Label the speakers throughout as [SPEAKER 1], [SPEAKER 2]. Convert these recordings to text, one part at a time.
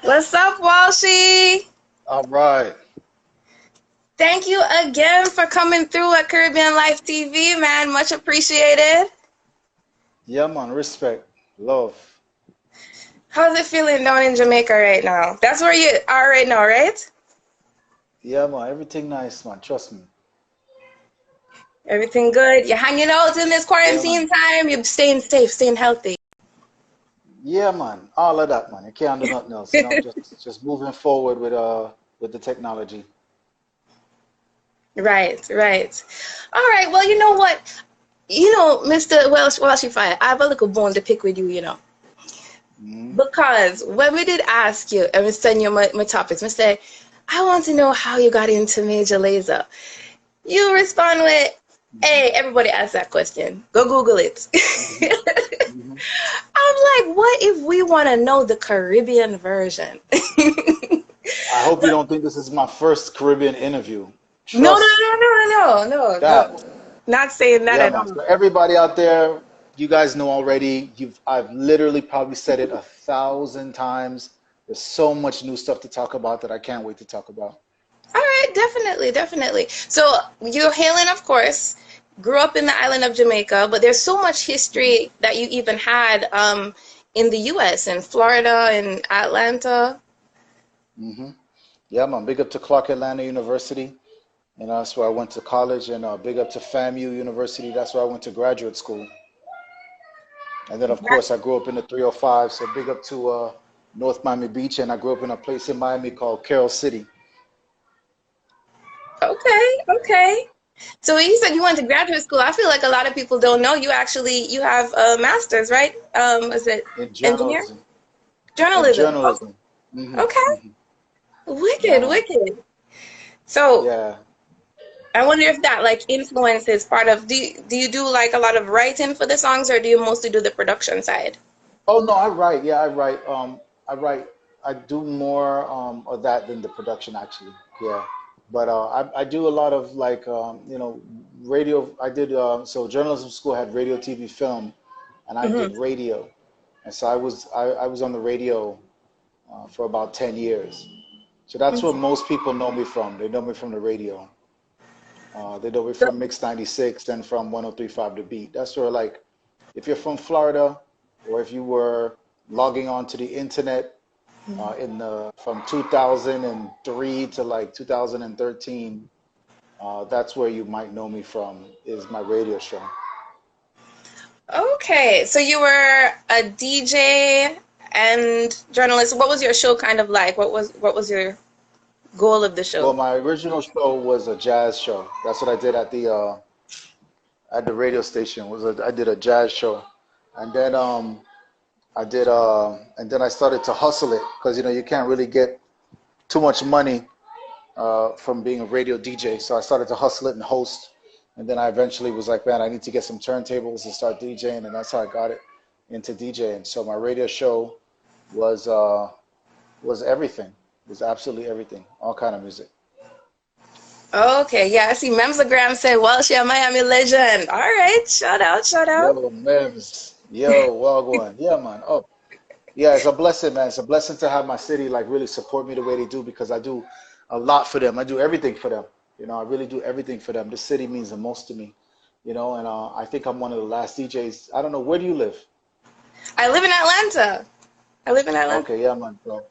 [SPEAKER 1] What's up, Walshy?
[SPEAKER 2] All right.
[SPEAKER 1] Thank you again for coming through at Caribbean Life TV, man. Much appreciated.
[SPEAKER 2] Yeah, man. Respect. Love.
[SPEAKER 1] How's it feeling down in Jamaica right now? That's where you are right now, right?
[SPEAKER 2] Yeah, man. Everything nice, man. Trust me.
[SPEAKER 1] Everything good? You're hanging out in this
[SPEAKER 2] Yeah,
[SPEAKER 1] quarantine
[SPEAKER 2] man.
[SPEAKER 1] time? You're staying safe, staying healthy.
[SPEAKER 2] Yeah, man. All of that, man. You can't do nothing else. Just moving forward with the technology.
[SPEAKER 1] Right, right. All right, well, you know what? Mr. Walshy Fire, I have a little bone to pick with you.
[SPEAKER 2] Hmm.
[SPEAKER 1] Because when we did ask you, and we send you my topics, we say, I want to know how you got into Major Lazer. You respond with,
[SPEAKER 2] Hmm.
[SPEAKER 1] hey, everybody asks that question. Go Google it.
[SPEAKER 2] Hmm. Hmm.
[SPEAKER 1] I'm like, what if we want to know the Caribbean version?
[SPEAKER 2] I hope you don't think this is my first Caribbean interview.
[SPEAKER 1] No, no,
[SPEAKER 2] Trust
[SPEAKER 1] no, no, no, no, no.
[SPEAKER 2] that.
[SPEAKER 1] Not saying that
[SPEAKER 2] Yeah,
[SPEAKER 1] at
[SPEAKER 2] man.
[SPEAKER 1] all.
[SPEAKER 2] So everybody out there, you guys know already. I've literally probably said it 1,000 times. There's so much new stuff to talk about that I can't wait to talk about.
[SPEAKER 1] All right, definitely, definitely. So you're hailing, of course, grew up in the island of Jamaica, but there's so much history that you even had in the U.S. in Florida and Atlanta.
[SPEAKER 2] Hmm. Yeah, man. Big up to Clark Atlanta University. That's where I went to college, and big up to FAMU University. That's where I went to graduate school. And then, of course, I grew up in the 305. So big up to North Miami Beach, and I grew up in a place in Miami called Carroll City.
[SPEAKER 1] Okay, okay. So you said you went to graduate school. I feel like a lot of people don't know you have a master's, right? Is it
[SPEAKER 2] In
[SPEAKER 1] engineer?
[SPEAKER 2] journalism. In
[SPEAKER 1] Journalism. Oh,
[SPEAKER 2] journalism. Hmm.
[SPEAKER 1] okay.
[SPEAKER 2] Hmm. Yeah,
[SPEAKER 1] Wicked,
[SPEAKER 2] man.
[SPEAKER 1] wicked. So
[SPEAKER 2] Yeah.
[SPEAKER 1] I wonder if that like influences part of do you do like a lot of writing for the songs or do you mostly do the production side?
[SPEAKER 2] Oh no, I write. Yeah, I write. I write. I do more of that than the production actually. Yeah, but I do a lot of like radio. I did so journalism school had radio, TV, film, and I
[SPEAKER 1] Hmm.
[SPEAKER 2] did radio, and so I was on the radio for about 10 years. So that's where most people know me from. They know me from the radio. They know me
[SPEAKER 1] So,
[SPEAKER 2] from Mix 96 and from 103.5 The Beat. That's where like if you're from Florida or if you were logging on to the internet in the from 2003 to like 2013, that's where you might know me from is my radio show.
[SPEAKER 1] okay, so you were a DJ and journalist. What was your show kind of like? What was your goal of the
[SPEAKER 2] Well,
[SPEAKER 1] show?
[SPEAKER 2] my original show was a jazz show. That's what I did at the radio station. I did a jazz show, and then and then I started to hustle it because you can't really get too much money from being a radio DJ. So I started to hustle it and host. And then I eventually was like, man, I need to get some turntables and start DJing. And that's how I got it into DJing. So my radio show was uh, was everything. It was absolutely everything, all kind of music.
[SPEAKER 1] Okay, yeah, I see Memsagram said, well, she a Miami legend. All right, shout out, shout out.
[SPEAKER 2] Yo, Mems. Yo, well going. Yeah, man. Oh, yeah, it's a blessing, man. It's a blessing to have my city like really support me the way they do because I do a lot for them. I do everything for them. I really do everything for them. The city means the most to me. And I think I'm one of the last DJs. I don't know, where do you live?
[SPEAKER 1] I live in Atlanta. I live in Atlanta.
[SPEAKER 2] Okay, yeah, man. So,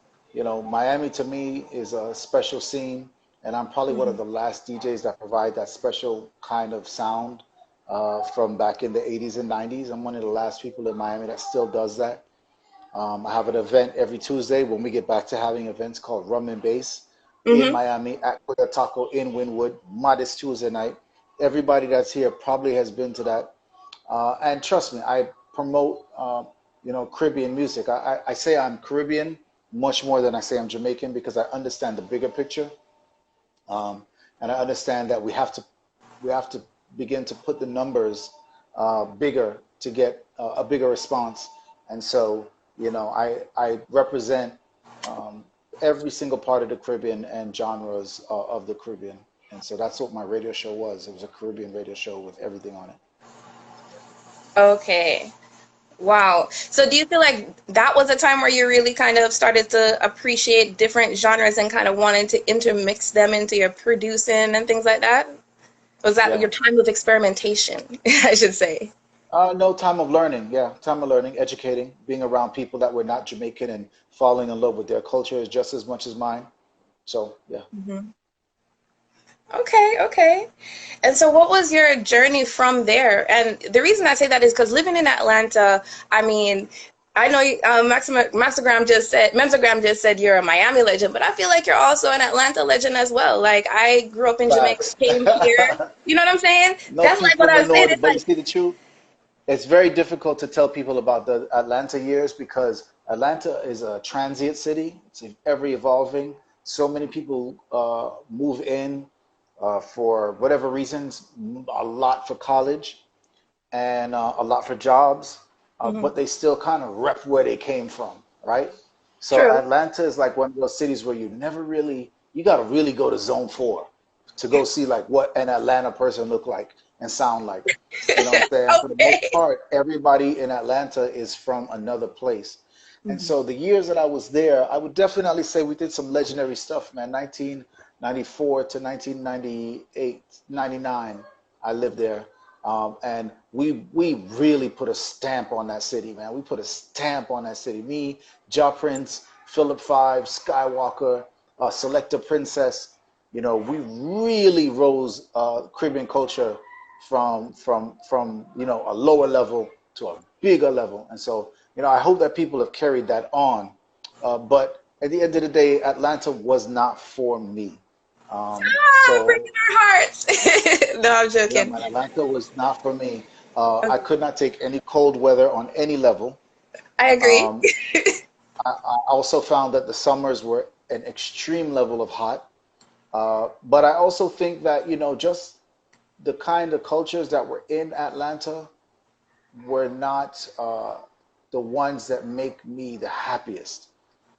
[SPEAKER 2] Miami to me is a special scene, and I'm probably one of
[SPEAKER 1] Mhm.
[SPEAKER 2] the last DJs that provide that special kind of sound from back in the 80s and 90s. I'm one of the last people in Miami that still does that. I have an event every Tuesday when we get back to having events called Rum and Bass in
[SPEAKER 1] Mhm.
[SPEAKER 2] Miami at Coya Taco in Wynwood, modest Tuesday night. Everybody that's here probably has been to that. And trust me, I promote, Caribbean music. I say I'm Caribbean much more than I say I'm Jamaican because I understand the bigger picture. Um, and I understand that we have to begin to put the numbers bigger to get a bigger response. And so, I represent um, every single part of the Caribbean and genres of the Caribbean. And so that's what my radio show was. It was a Caribbean radio show with everything on it.
[SPEAKER 1] Okay. Wow. So do you feel like that was a time where you really kind of started to appreciate different genres and kind of wanted to intermix them into your producing and things like that? Was that
[SPEAKER 2] Yeah.
[SPEAKER 1] your time of experimentation, I should say?
[SPEAKER 2] No, time of learning. Yeah, time of learning, educating, being around people that were not Jamaican and falling in love with their culture is just as much as mine. So, yeah.
[SPEAKER 1] Mhm. Okay, okay. And so what was your journey from there? And the reason I say that is because living in Atlanta, I mean, I know Mastergram just said you're a Miami legend, but I feel like you're also an Atlanta legend as well. Like I grew up in Jamaica,
[SPEAKER 2] Facts.
[SPEAKER 1] came here. You know what I'm saying?
[SPEAKER 2] No,
[SPEAKER 1] That's like
[SPEAKER 2] people
[SPEAKER 1] what I
[SPEAKER 2] will
[SPEAKER 1] was
[SPEAKER 2] know
[SPEAKER 1] saying.
[SPEAKER 2] it,
[SPEAKER 1] It's
[SPEAKER 2] but you
[SPEAKER 1] like,
[SPEAKER 2] see the truth? It's very difficult to tell people about the Atlanta years because Atlanta is a transient city. It's ever evolving. So many people move in for whatever reasons, a lot for college and a lot for jobs,
[SPEAKER 1] mhm,
[SPEAKER 2] but they still kind of rep where they came from, right? So
[SPEAKER 1] true.
[SPEAKER 2] Atlanta is like one of those cities where you never really, you got to really go to Zone 4 to go see like what an Atlanta person look like and sound like. You know what I'm saying? For the most
[SPEAKER 1] Okay.
[SPEAKER 2] part, everybody in Atlanta is from another place. And
[SPEAKER 1] Mhm,
[SPEAKER 2] so the years that I was there, I would definitely say we did some legendary stuff, man. 1994 to 1998, 99, I lived there. And we really put a stamp on that city, man. We put a stamp on that city. Me, Ja Prince, Philip Five, Skywalker, Selector Princess. You know, we really rose Caribbean culture from a lower level to a bigger level. And so, I hope that people have carried that on. But at the end of the day, Atlanta was not for me.
[SPEAKER 1] ah,
[SPEAKER 2] So
[SPEAKER 1] breaking our hearts. No, I'm
[SPEAKER 2] yeah,
[SPEAKER 1] joking.
[SPEAKER 2] man, Atlanta was not for me. I
[SPEAKER 1] Okay.
[SPEAKER 2] could not take any cold weather on any level.
[SPEAKER 1] I agree.
[SPEAKER 2] Um, I also found that the summers were an extreme level of hot. But I also think that, just the kind of cultures that were in Atlanta were not the ones that make me the happiest.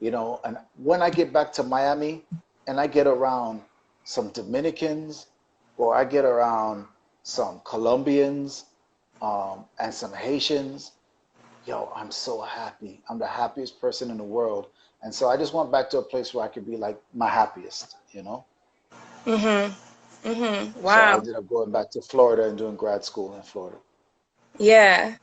[SPEAKER 2] And when I get back to Miami and I get around some Dominicans or I get around some Colombians and some Haitians, yo, I'm so happy. I'm the happiest person in the world. And so I just went back to a place where I could be like my happiest.
[SPEAKER 1] Mhm. Mhm.
[SPEAKER 2] So I
[SPEAKER 1] Wow.
[SPEAKER 2] ended up going back to Florida and doing grad school in Florida.
[SPEAKER 1] Yeah.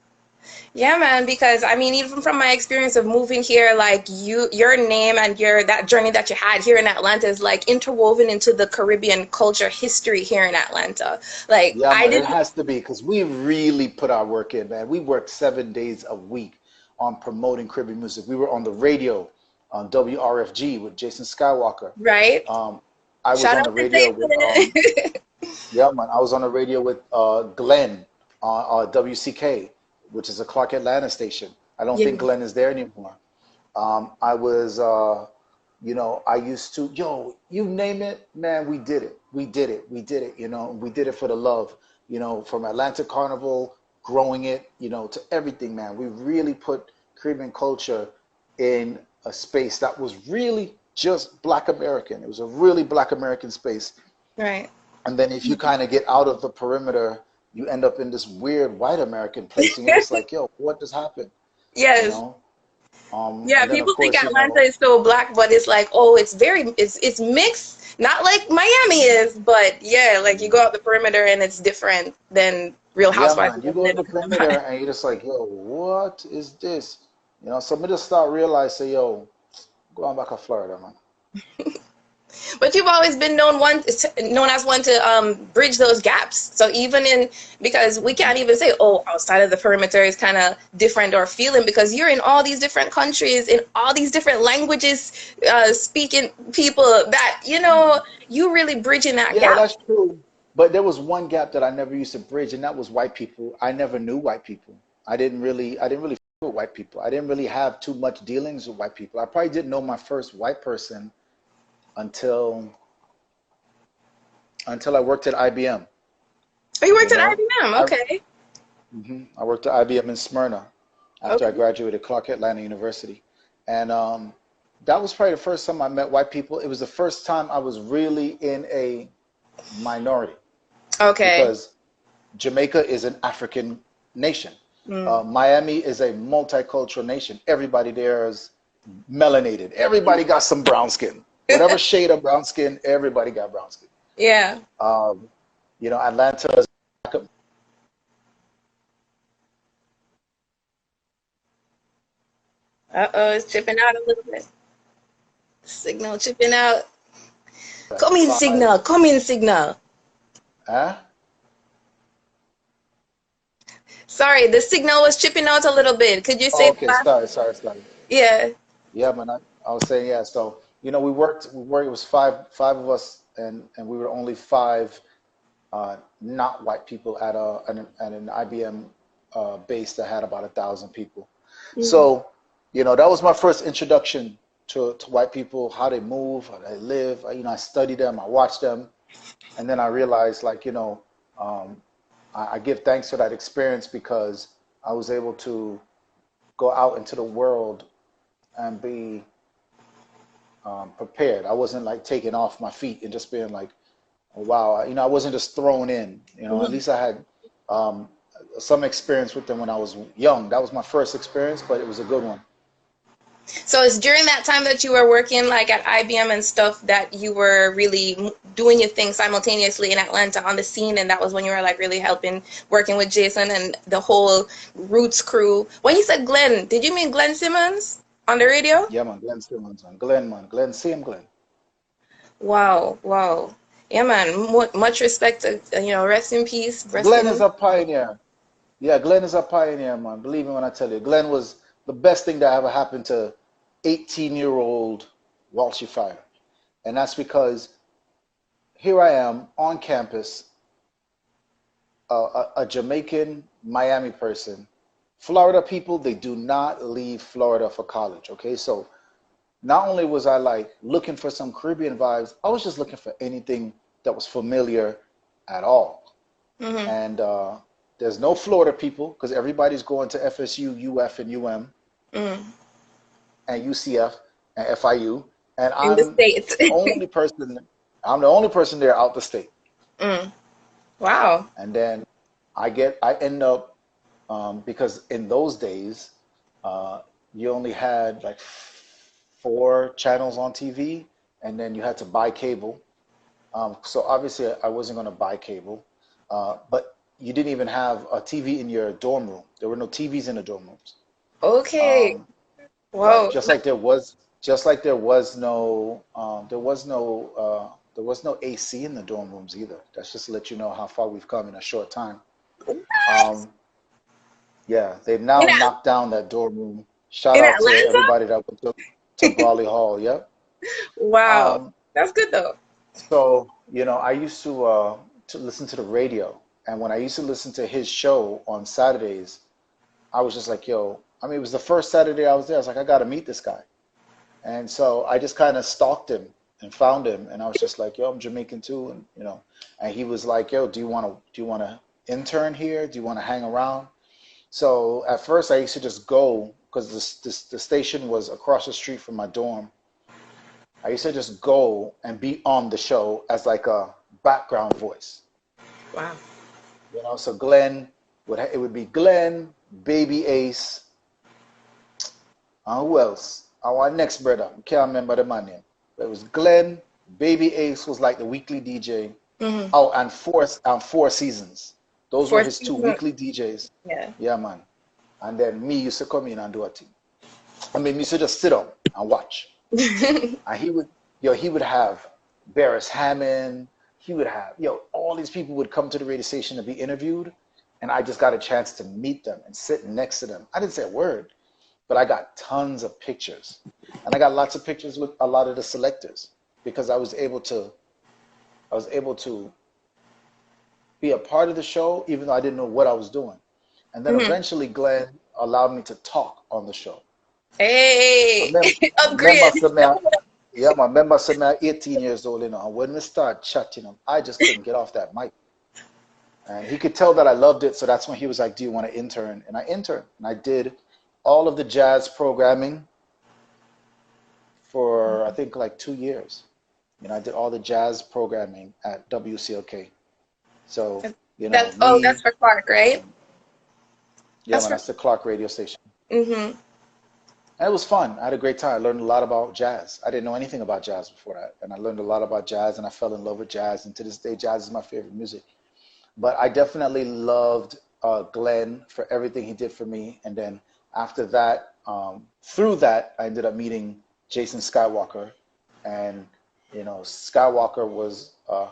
[SPEAKER 1] Yeah, man, because I mean, even from my experience of moving here, like your name and your that journey that you had here in Atlanta is like interwoven into the Caribbean culture history here in Atlanta. Like
[SPEAKER 2] Yeah,
[SPEAKER 1] I
[SPEAKER 2] man, it
[SPEAKER 1] didn't,
[SPEAKER 2] has to be because we really put our work in, man. We worked 7 days a week on promoting Caribbean music. We were on the radio on WRFG with Jason Skywalker.
[SPEAKER 1] right?
[SPEAKER 2] Um, I was
[SPEAKER 1] Shout
[SPEAKER 2] on
[SPEAKER 1] out
[SPEAKER 2] the
[SPEAKER 1] to
[SPEAKER 2] radio with
[SPEAKER 1] Jason.
[SPEAKER 2] yeah, man. I was on the radio with Glenn on WCK, which is a Clark Atlanta station. I don't
[SPEAKER 1] Yeah.
[SPEAKER 2] think Glenn is there anymore. I was, I used to, yo, you name it, man, we did it. We did it. We did it. We did it for the love, from Atlanta Carnival, growing it, to everything, man. We really put Caribbean culture in a space that was really just Black American. It was a really Black American space.
[SPEAKER 1] Right.
[SPEAKER 2] And then if you kind of get out of the perimeter, you end up in this weird white American place, and you're just like, yo, what just happened? You
[SPEAKER 1] Yes.
[SPEAKER 2] know?
[SPEAKER 1] Yeah,
[SPEAKER 2] And then of
[SPEAKER 1] people think
[SPEAKER 2] course,
[SPEAKER 1] Atlanta is so black, but it's like, oh, it's mixed, not like Miami is, but yeah, like you go out the perimeter and it's different than Real
[SPEAKER 2] yeah,
[SPEAKER 1] Housewives
[SPEAKER 2] man,
[SPEAKER 1] of
[SPEAKER 2] you go in
[SPEAKER 1] Atlanta
[SPEAKER 2] the
[SPEAKER 1] kind of vibe.
[SPEAKER 2] perimeter and you're just like, yo, what is this? So I'm just start realizing, yo, go on back to Florida, man.
[SPEAKER 1] But you've always been known as one to bridge those gaps. So even in because we can't even say, oh, outside of the perimeter is kind of different or feeling because you're in all these different countries, in all these different languages, speaking people that you really bridging that
[SPEAKER 2] Yeah,
[SPEAKER 1] gap.
[SPEAKER 2] that's true. But there was one gap that I never used to bridge, and that was white people. I never knew white people. I didn't really feel with white people. I didn't really have too much dealings with white people. I probably didn't know my first white person until I worked at IBM.
[SPEAKER 1] Oh, you
[SPEAKER 2] You
[SPEAKER 1] worked at
[SPEAKER 2] know,
[SPEAKER 1] IBM.
[SPEAKER 2] I
[SPEAKER 1] Okay.
[SPEAKER 2] I worked at IBM in Smyrna after I
[SPEAKER 1] Okay.
[SPEAKER 2] graduated Clark Atlanta University, and that was probably the first time I met white people. It was the first time I was really in a minority
[SPEAKER 1] Okay.
[SPEAKER 2] because Jamaica is an African nation.
[SPEAKER 1] Mm.
[SPEAKER 2] Miami is a multicultural nation. Everybody there is melanated. Everybody got some brown skin. Whatever shade of brown skin, everybody got brown skin.
[SPEAKER 1] Yeah.
[SPEAKER 2] Um, Atlanta is.
[SPEAKER 1] Uh-oh, it's chipping out a little bit. Signal chipping out. Come in,
[SPEAKER 2] Five.
[SPEAKER 1] signal. Come in, signal.
[SPEAKER 2] Huh?
[SPEAKER 1] Sorry, the signal was chipping out a little bit. Could you say
[SPEAKER 2] Oh,
[SPEAKER 1] the
[SPEAKER 2] okay.
[SPEAKER 1] last?
[SPEAKER 2] Sorry.
[SPEAKER 1] Yeah.
[SPEAKER 2] Yeah, man. I was saying, yeah. So, we worked. It was five of us, and we were only five not white people at an IBM base that had about 1,000 people.
[SPEAKER 1] Mm.
[SPEAKER 2] So, that was my first introduction to white people, how they move, how they live. I studied them, I watched them, and then I realized, like, um, I give thanks for that experience because I was able to go out into the world and be prepared. I wasn't like taking off my feet and just being like, oh, wow, I wasn't just thrown in. At
[SPEAKER 1] Mhm.
[SPEAKER 2] least I had um, some experience with them when I was young. That was my first experience, but it was a good one.
[SPEAKER 1] So it's during that time that you were working like at IBM and stuff that you were really doing your thing simultaneously in Atlanta on the scene, and that was when you were like really helping working with Jason and the whole Roots crew. When you said Glenn, did you mean Glenn Simmons on the radio?
[SPEAKER 2] Yeah, man, Glenn Simmons, man, Glenn, man, Glenn, same Glenn.
[SPEAKER 1] Wow, wow. Yeah, man. Much respect to, rest in peace. Rest
[SPEAKER 2] Glenn is
[SPEAKER 1] in.
[SPEAKER 2] a pioneer. Yeah, Glenn is a pioneer, man. Believe me when I tell you, Glenn was the best thing that ever happened to 18-year-old Walshy Fire. And that's because here I am on campus, a Jamaican Miami person. Florida people, they do not leave Florida for college, okay? So not only was I like looking for some Caribbean vibes, I was just looking for anything that was familiar at all.
[SPEAKER 1] Hmm.
[SPEAKER 2] And there's no Florida people because everybody's going to FSU, UF, and UM,
[SPEAKER 1] Mm.
[SPEAKER 2] and UCF and FIU, and
[SPEAKER 1] In the States.
[SPEAKER 2] the only person. I'm the only person there out the state.
[SPEAKER 1] Mm. Wow.
[SPEAKER 2] And then I end up because in those days, uh, you only had like four channels on TV, and then you had to buy cable. So obviously, I wasn't going to buy cable, but you didn't even have a TV in your dorm room. There were no TVs in the dorm rooms.
[SPEAKER 1] Okay.
[SPEAKER 2] Um, right,
[SPEAKER 1] Whoa.
[SPEAKER 2] just like there was no AC in the dorm rooms either. That's just to let you know how far we've come in a short time.
[SPEAKER 1] What?
[SPEAKER 2] Um, yeah, they've
[SPEAKER 1] In,
[SPEAKER 2] now
[SPEAKER 1] At-
[SPEAKER 2] knocked down that dorm room. Shout
[SPEAKER 1] in
[SPEAKER 2] out to
[SPEAKER 1] Atlanta?
[SPEAKER 2] everybody that went to Brawley Hall. Yep.
[SPEAKER 1] Wow.
[SPEAKER 2] Um,
[SPEAKER 1] That's good though.
[SPEAKER 2] so I used to listen to the radio, and when I used to listen to his show on Saturdays, I was just like, yo. I mean, it was the first Saturday I was there. I was like, I got to meet this guy. And so I just kind of stalked him and found him, and I was just like, "Yo, I'm Jamaican too," and he was like, "Yo, do you want to intern here? Do you want to hang around?" So at first, I used to just go because the station was across the street from my dorm. I used to just go and be on the show as like a background voice,
[SPEAKER 1] Wow.
[SPEAKER 2] So it would be Glenn, Baby Ace, and who else? Our next brother, I can't remember the man name. But it was Glenn. Baby Ace was like the weekly DJ.
[SPEAKER 1] Hmm.
[SPEAKER 2] Oh, and Four Seasons. Those were
[SPEAKER 1] Four
[SPEAKER 2] his two
[SPEAKER 1] seasons.
[SPEAKER 2] weekly DJs.
[SPEAKER 1] Yeah.
[SPEAKER 2] Yeah, man. And then me used to come in and do a thing. I mean, me used to just sit up and watch. And he would have Barris Hammond. He would have, all these people would come to the radio station to be interviewed. And I just got a chance to meet them and sit next to them. I didn't say a word, but I got tons of pictures. And I got lots of pictures with a lot of the selectors because I was able to be a part of the show even though I didn't know what I was doing. And then
[SPEAKER 1] Hmm.
[SPEAKER 2] eventually Glenn allowed me to talk on the show. I
[SPEAKER 1] Hey,
[SPEAKER 2] remember, I remember
[SPEAKER 1] upgrade.
[SPEAKER 2] some man, yeah, I remember some man 18 years old, and when we start chatting, I just couldn't get off that mic. And he could tell that I loved it, so that's when he was like, "Do you want to intern?" And I interned, and I did all of the jazz programming for I think like 2 years. I did all the jazz programming at WCLK. So,
[SPEAKER 1] That's
[SPEAKER 2] me,
[SPEAKER 1] for Clark, right?
[SPEAKER 2] Yeah,
[SPEAKER 1] That's
[SPEAKER 2] man,
[SPEAKER 1] right.
[SPEAKER 2] that's the Clark radio station.
[SPEAKER 1] Mm-hmm.
[SPEAKER 2] And it was fun. I had a great time. I learned a lot about jazz. I didn't know anything about jazz before that. And I learned a lot about jazz and I fell in love with jazz. And to this day, jazz is my favorite music. But I definitely loved Glenn for everything he did for me. And then after that, through that, I ended up meeting Jason Skywalker. And, Skywalker was a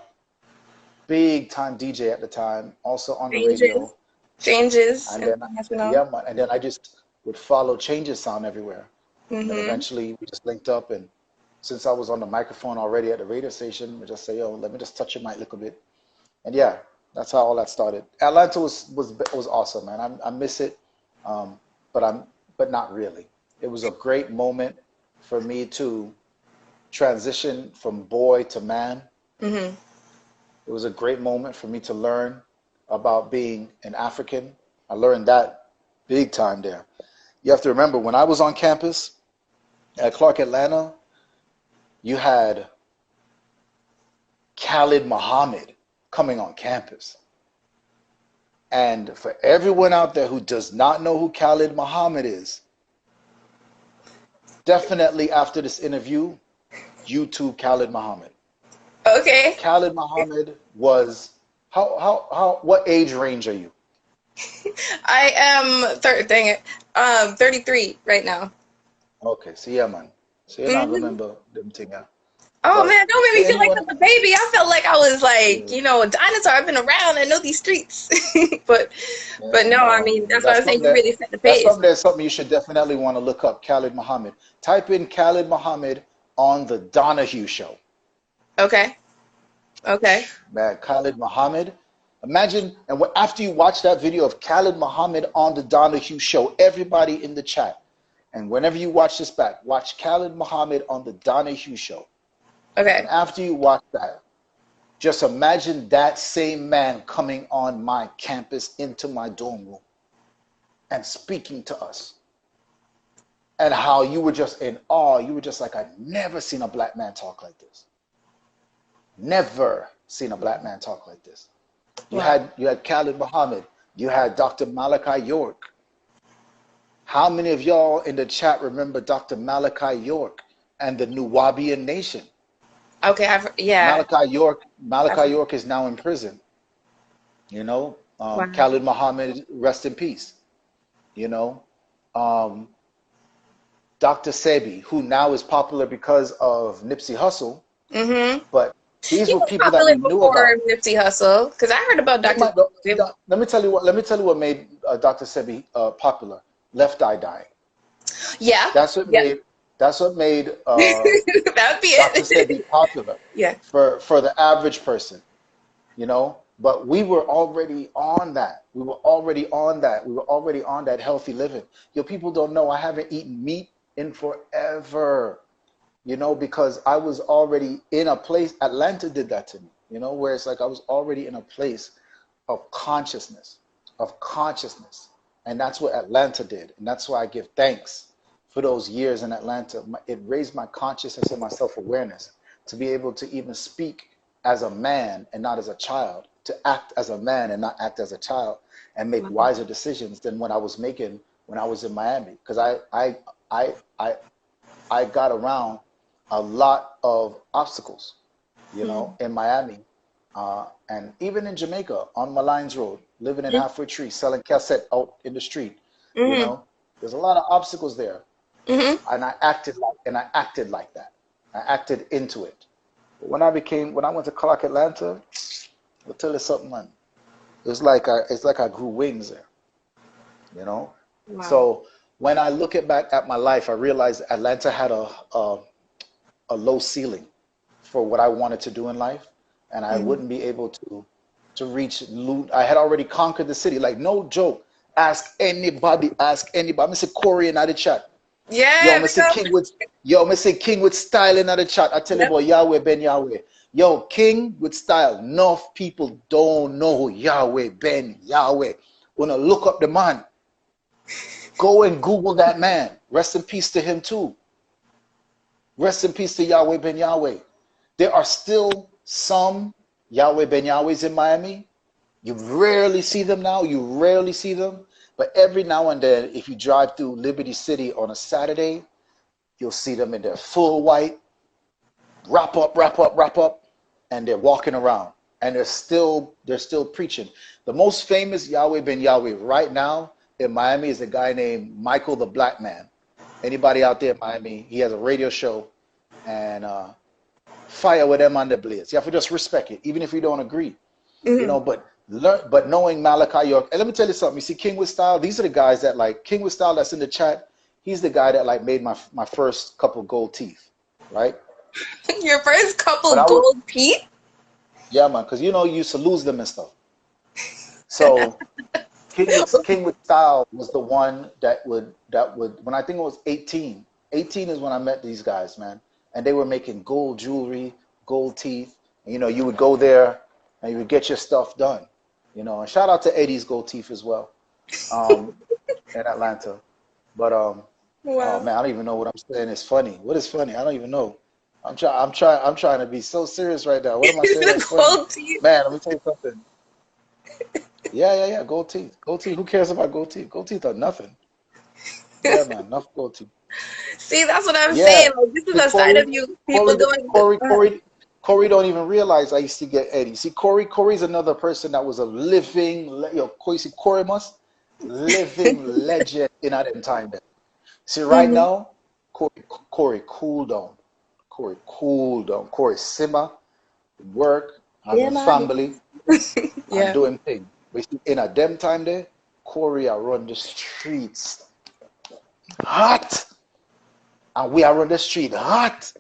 [SPEAKER 2] big time DJ at the time, also on the radio.
[SPEAKER 1] Changes. Changes
[SPEAKER 2] And then,
[SPEAKER 1] international.
[SPEAKER 2] yeah, man, and then I just would follow Changes Sound everywhere. And then
[SPEAKER 1] Mm-hmm.
[SPEAKER 2] eventually we just linked up. And since I was on the microphone already at the radio station, we just say, yo, let me just touch your mic a little bit. And yeah, that's how all that started. Atlanta was awesome, man. I miss it, um, but not really. It was a great moment for me to transition from boy to man.
[SPEAKER 1] Mm-hmm.
[SPEAKER 2] It was a great moment for me to learn about being an African. I learned that big time there. You have to remember when I was on campus at Clark Atlanta, you had Khalid Muhammad coming on campus. And for everyone out there who does not know who Khalid Muhammad is, definitely after this interview, YouTube Khalid Muhammad.
[SPEAKER 1] Okay.
[SPEAKER 2] Khalid Muhammad was what age range are you?
[SPEAKER 1] I am dang it. 33 right now.
[SPEAKER 2] Okay, so yeah, man. So you're not
[SPEAKER 1] Hmm.
[SPEAKER 2] remember them thing, yeah.
[SPEAKER 1] Oh
[SPEAKER 2] But
[SPEAKER 1] man, don't
[SPEAKER 2] to
[SPEAKER 1] make me feel like
[SPEAKER 2] anyone,
[SPEAKER 1] I'm a baby. I felt like I was like,
[SPEAKER 2] yeah,
[SPEAKER 1] a dinosaur. I've been around. I know these streets. but but
[SPEAKER 2] yeah,
[SPEAKER 1] no, I
[SPEAKER 2] no,
[SPEAKER 1] mean that's why
[SPEAKER 2] that's
[SPEAKER 1] I'm saying
[SPEAKER 2] something
[SPEAKER 1] you
[SPEAKER 2] that
[SPEAKER 1] really set the pace.
[SPEAKER 2] that's something you should definitely want to look up. Khalid Muhammad. Type in Khalid Muhammad on the Donahue Show.
[SPEAKER 1] Okay. Okay.
[SPEAKER 2] Man, Khalid Muhammad. Imagine, and after you watch that video of Khalid Muhammad on the Donahue Show, everybody in the chat, and whenever you watch this back, watch Khalid Muhammad on the Donahue Show. And
[SPEAKER 1] Okay.
[SPEAKER 2] after you watch that, just imagine that same man coming on my campus into my dorm room and speaking to us. And how you were just in awe. You were just like, I've never seen a black man talk like this. Never seen a black man talk like this.
[SPEAKER 1] Wow.
[SPEAKER 2] You had Khalid Muhammad. You had Dr. Malachi York. How many of y'all in the chat remember Dr. Malachi York and the Nuwabian Nation?
[SPEAKER 1] Okay. Yeah.
[SPEAKER 2] Malachi York is now in prison.
[SPEAKER 1] Wow.
[SPEAKER 2] Khalid Muhammad, rest in peace. You know, um, Dr. Sebi, who now is popular because of Nipsey Hussle,
[SPEAKER 1] Mm-hmm.
[SPEAKER 2] but these
[SPEAKER 1] He
[SPEAKER 2] were
[SPEAKER 1] was
[SPEAKER 2] people that
[SPEAKER 1] popular
[SPEAKER 2] we knew
[SPEAKER 1] before
[SPEAKER 2] about.
[SPEAKER 1] Nipsey Hussle because I heard about
[SPEAKER 2] He
[SPEAKER 1] Dr.
[SPEAKER 2] might,
[SPEAKER 1] Sebi.
[SPEAKER 2] let me tell you what made Dr. Sebi popular. Left Eye dying.
[SPEAKER 1] Yeah.
[SPEAKER 2] That's what
[SPEAKER 1] Yeah.
[SPEAKER 2] made
[SPEAKER 1] That would be
[SPEAKER 2] Dr. Sebi
[SPEAKER 1] it.
[SPEAKER 2] popular
[SPEAKER 1] Yeah.
[SPEAKER 2] for the average person. But we were already on that. We were already on that. We were already on that healthy living. People don't know I haven't eaten meat in forever, because I was already in a place. Atlanta did that to me, where it's like I was already in a place of consciousness, And that's what Atlanta did. And that's why I give thanks for those years in Atlanta. It raised my consciousness and my self-awareness to be able to even speak as a man and not as a child, to act as a man and not act as a child, and make
[SPEAKER 1] Wow.
[SPEAKER 2] wiser decisions than what I was making when I was in Miami. Because I got around a lot of obstacles,
[SPEAKER 1] Mm-hmm.
[SPEAKER 2] in Miami, and even in Jamaica on Malines Road, living in Halfway Tree, selling cassette out in the street.
[SPEAKER 1] Mm-hmm.
[SPEAKER 2] There's a lot of obstacles there,
[SPEAKER 1] Mm-hmm.
[SPEAKER 2] and I acted like that. I acted into it. But when I went to Clark Atlanta, I'll tell you something, man. It's like I grew wings there, you know.
[SPEAKER 1] Wow.
[SPEAKER 2] So when I look back at my life, I realized Atlanta had a low ceiling for what I wanted to do in life, and I
[SPEAKER 1] Mm-hmm.
[SPEAKER 2] wouldn't be able to reach. I had already conquered the city, like no joke. Ask anybody. I'm say Corey in the chat. Yo,
[SPEAKER 1] Yeah.
[SPEAKER 2] Mr. King with style in the chat. I tell you
[SPEAKER 1] Yep.
[SPEAKER 2] about Yahweh Ben Yahweh. Yo, King with style. Enough people don't know Yahweh Ben Yahweh. Wanna look up the man. Go and Google that man. Rest in peace to him too. Rest in peace to Yahweh Ben Yahweh. There are still some Yahweh Ben Yahwehs in Miami. You rarely see them now. You rarely see them. But every now and then, if you drive through Liberty City on a Saturday, you'll see them in their full white, wrap up, wrap up, wrap up, and they're walking around, and they're still preaching. The most famous Yahweh Ben Yahweh right now in Miami is a guy named Michael the Black Man. Anybody out there in Miami? He has a radio show, and fire with them on the blaze. You have to just respect it, even if you don't agree. You know, but knowing Malachi York, and let me tell you something. You see, King with Style. These are the guys that like King with Style. That's in the chat. He's the guy that like made my first couple gold teeth, right?
[SPEAKER 1] Your first couple
[SPEAKER 2] But
[SPEAKER 1] gold teeth?
[SPEAKER 2] yeah, man, because you know you used to lose them and stuff. So King with Style was the one that would when I think it was 18. 18 is when I met these guys, man, and they were making gold jewelry, gold teeth. And, you know, you would go there and you would get your stuff done. You know, and shout out to Eddie's Gold Teeth as well, in Atlanta. But
[SPEAKER 1] Wow.
[SPEAKER 2] oh man, I don't even know what I'm saying is funny. What is funny? I don't even know. I'm trying to be so serious right now. What am I saying that's funny?
[SPEAKER 1] Gold teeth.
[SPEAKER 2] Man, let me tell you something. Yeah. Gold teeth. Gold teeth. Who cares about gold teeth? Gold teeth are nothing. Yeah, man, enough gold teeth.
[SPEAKER 1] See, that's what I'm
[SPEAKER 2] Yeah.
[SPEAKER 1] saying. Like, this is a side of you people
[SPEAKER 2] Corey don't even realize I used to get Eddie. See, Corey's another person that was a living, you see, Corey must living legend in at them time there. See, right now, Corey, cool down. Corey, cool down. Corey, simmer, work, having family, and doing things. But see, in at them time there, Corey, I run the streets hot. And we are on the street hot.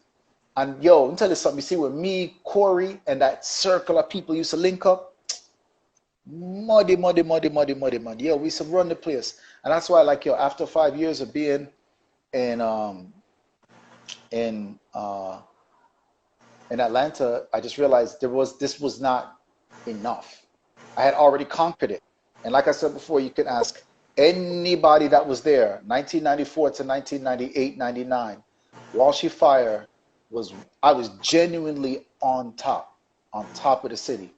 [SPEAKER 2] And yo, let me tell you something. You see, with me, Corey, and that circle of people used to link up, muddy. Yo, we used to run the place. And that's why, like, yo, after 5 years of being in Atlanta, I just realized this was not enough. I had already conquered it. And like I said before, you can ask anybody that was there, 1994 to 1998, 99, Walshy Fire I was genuinely on top of the city.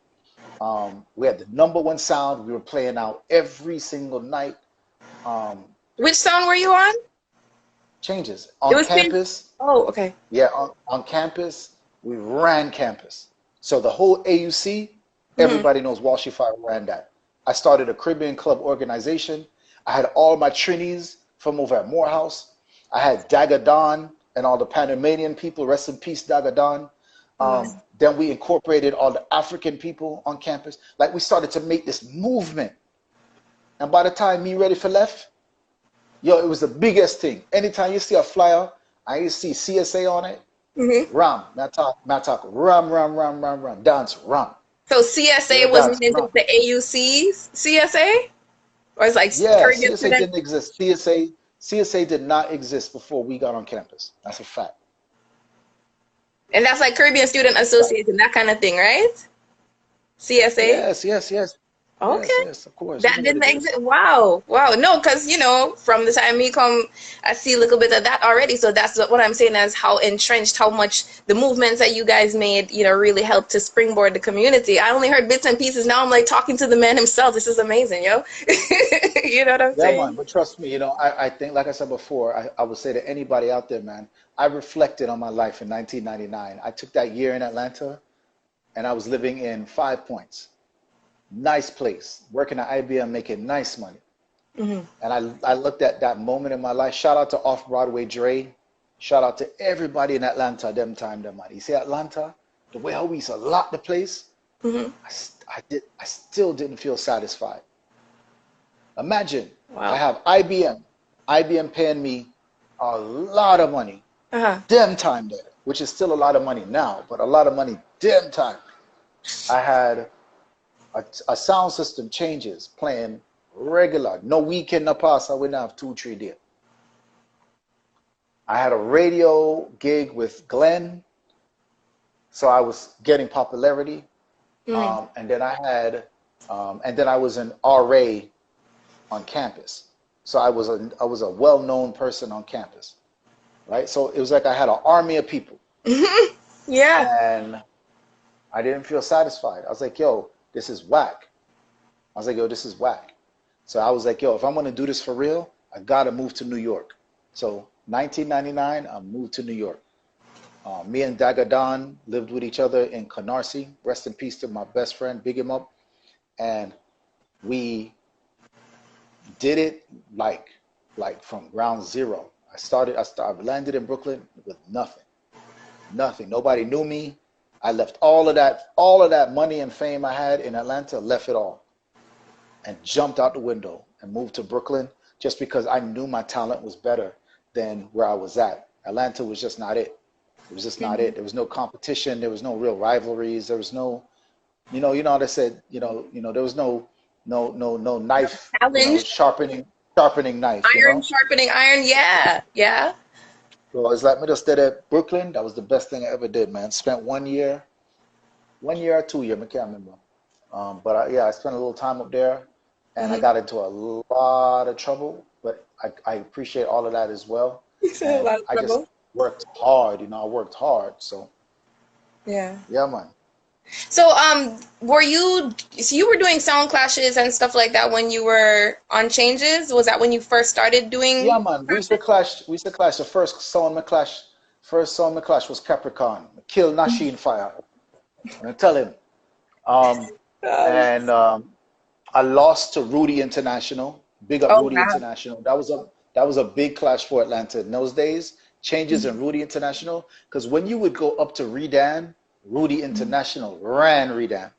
[SPEAKER 2] We had the #1 sound. We were playing out every single night.
[SPEAKER 1] Which sound were you on?
[SPEAKER 2] Changes on campus.
[SPEAKER 1] Oh, okay.
[SPEAKER 2] Yeah, on campus, we ran campus. So the whole AUC, everybody knows Walshy Fire ran that. I started a Caribbean club organization. I had all my Trinis from over at Morehouse. I had Dagadon and all the Panamanian people. Rest in peace, Dagadon. Then we incorporated all the African people on campus. Like, we started to make this movement. And by the time me ready for left, yo, it was the biggest thing. Anytime you see a flyer, I used to see CSA on it. Ram, Matak, ram, dance, ram.
[SPEAKER 1] So CSA was meaning just the AUC's CSA? Or it's like
[SPEAKER 2] Caribbean CSA didn't exist. CSA did not exist before we got on campus. That's a fact.
[SPEAKER 1] And that's like Caribbean Student Association, that kind of thing, right? CSA?
[SPEAKER 2] Yes.
[SPEAKER 1] Okay.
[SPEAKER 2] Yes, of course.
[SPEAKER 1] That didn't exist. Wow. No, because, you know, from the time we come, I see a little bit of that already. So that's what I'm saying, as how entrenched, how much the movements that you guys made, you know, really helped to springboard the community. I only heard bits and pieces. Now I'm like talking to the man himself. This is amazing, yo. You know what I'm saying?
[SPEAKER 2] Yeah, man. But trust me, you know, I think, like I said before, I would say to anybody out there, man, I reflected on my life in 1999. I took that year in Atlanta, and I was living in 5 Points. Nice place, working at IBM, making nice money. And I looked at that moment in my life. Shout out to Off-Broadway Dre. Shout out to everybody in Atlanta, them money. You see, Atlanta, the way how we used to lock the place, I still didn't feel satisfied. Imagine, I have IBM paying me a lot of money, them time there, which is still a lot of money now, but a lot of money them time. I had a sound system changes, playing regular, no weekend, no pass, I wouldn't have 2-3 days. I had a radio gig with Glenn, so I was getting popularity. And then I had, and then I was an RA on campus. So I was a well-known person on campus, right? So it was like I had an army of people. And I didn't feel satisfied. I was like, yo, this is whack. This is whack. So I was like, yo, if I'm gonna do this for real, I gotta move to New York. So 1999, I moved to New York. Me and Dagadan lived with each other in Canarsie. Rest in peace to my best friend, big him up. And we did it like from ground zero. I landed in Brooklyn with nothing, nothing. Nobody knew me. I left all of that money and fame I had in Atlanta, left it all, and jumped out the window and moved to Brooklyn just because I knew my talent was better than where I was at. Atlanta was just not it. It was just not it. There was no competition. There was no real rivalries. There was no, you know how they said, there was no knife,
[SPEAKER 1] Challenge.
[SPEAKER 2] sharpening knife,
[SPEAKER 1] Iron sharpening iron. Yeah. Yeah.
[SPEAKER 2] So it's like me just did at Brooklyn. That was the best thing I ever did, man. Spent 1 year or 2 years, I can't remember. But I spent a little time up there, and I got into a lot of trouble. But I appreciate all of that as well.
[SPEAKER 1] A lot of
[SPEAKER 2] I
[SPEAKER 1] trouble.
[SPEAKER 2] just worked hard, I worked hard. So
[SPEAKER 1] Yeah.
[SPEAKER 2] yeah, man.
[SPEAKER 1] So you were doing sound clashes and stuff like that when you were on Changes? Was that when you first started doing?
[SPEAKER 2] Yeah, man. We used to clash. The first song me clash was Capricorn. Kill Walshy Fire. I tell him. And I lost to Rudy International. Big up Rudy
[SPEAKER 1] Wow.
[SPEAKER 2] International. That was a big clash for Atlanta in those days. Changes in Rudy International. Because when you would go up to Redan, Rudy International ran Redan.